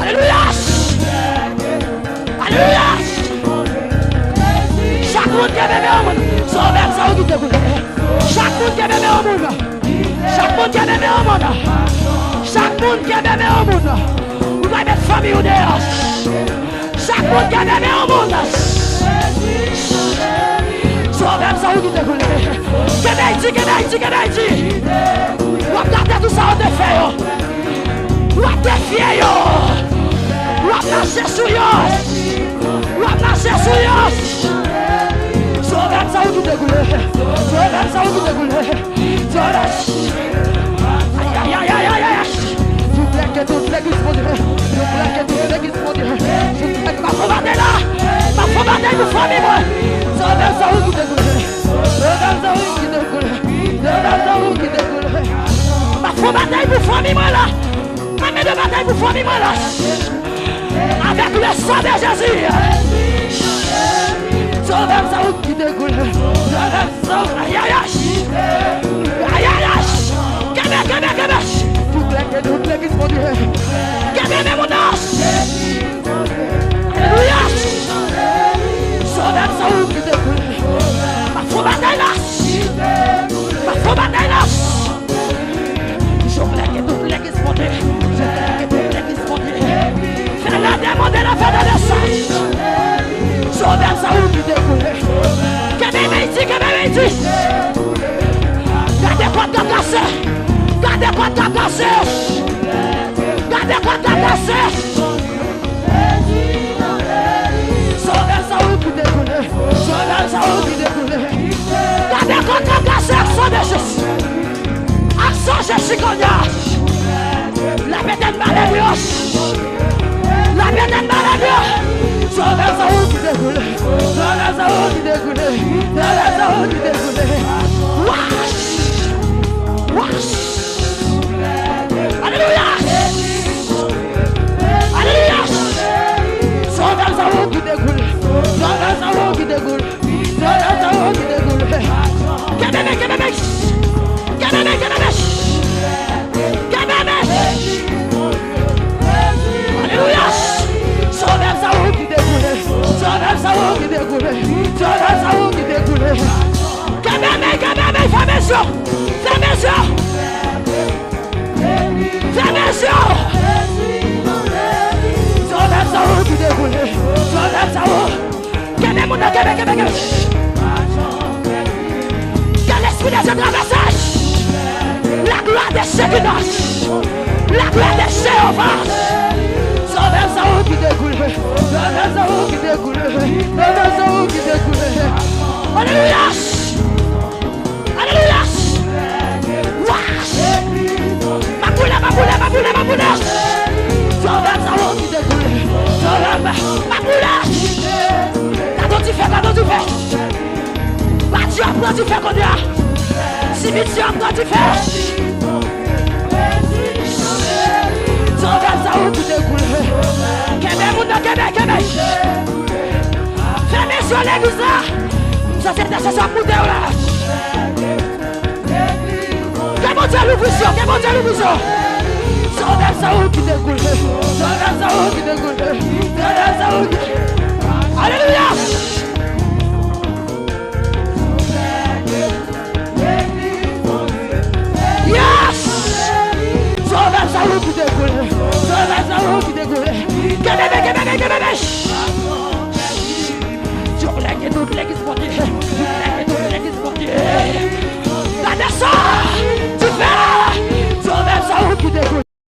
Alléluia. Alléluia. Chaque monde qui est bébé au monde, sauve ça qui te coule. Chaque monde qui est bébé au monde. Chaque monde qui est bébé au monde. Chaque monde qui est bébé au monde. Vous devez mettre famille au dehors. Chaque monde qui est bébé au monde. Sauve ça qui te coule. Qu'est-ce vous regardez tout ça, on te fait. Vous êtes fiers. Vous marchez sur eux. Vous marchez sur eux. Sauve ça qui te coule. Sauve ça qui te coule. Aïe, aïe, aïe, aïe, aïe. Vous plaquez toute l'église, mon Dieu. Vous plaquez toute l'église, mon Dieu. Ma fomade là. Ma fomade, vous famille, moi. Sauve ça qui te coule. Sauve ça qui te coule. Ma faux bataille pour famille moi là. Ma main de bataille pour famille moi là. Avec le sang de Jésus. Sauve ça qui découle. Sauve ça. Aïe aïe aïe. Aïe aïe aïe. Kébé. Toute l'église mon Dieu. Kébé mon âge. Alléluia. Sauve ça qui découle. Ma faux bataille là. Ma faux bataille là. Je plaque toute l'église montée. Je plaque toute l'église montée. Fais-la demander la fin de l'essence. Sauve ça où tu découle. Gardez quoi de casser. Gardez quoi de casser. Gardez quoi de casser. Sauve ça où tu découle. Sauve ça où tu découle. Gardez quoi de casser. Sauve Jésus. Action Jésus qu'on a. La pétale maladie. La pétale maladie. Sauve ça où tu découle. Sauve ça où tu découle. Sauve ça où tu découle. Wash. Wash. Alléluia. Alléluia. Sauve ça où tu découle. Sauve ça où tu découle. Sauve ça où tu découle. Alléluia. Sauve ça où qui découle. Sauve ça où qui découle. Sauve ça où qui découle. Fais mes yeux. Fais mes yeux. Fais mes yeux. Sauve ça où qui découle. Sauve ça où. Quel l'esprit de ce traversage. La gloire des Séguinas. La gloire des Jéhovah. Sauve ça où qui découle. Sauve ça où qui découle. Sauve ça où qui découle. Alléluia. Alléluia. Wash. Ma boule. Sauve ça où qui découle. Sauve ma boule. Quand tu fais. Bah tu apprends, tu fais qu'on y a. Si vite tu apprends, tu fais. Sauve ça où tu découles. Kébé. Fermez sur l'église là. Ça c'est nécessaire pour Dieu là. Que mon Dieu l'ouvre. Sauve ça où tu découles. Sauve ça où tu découles. Alléluia.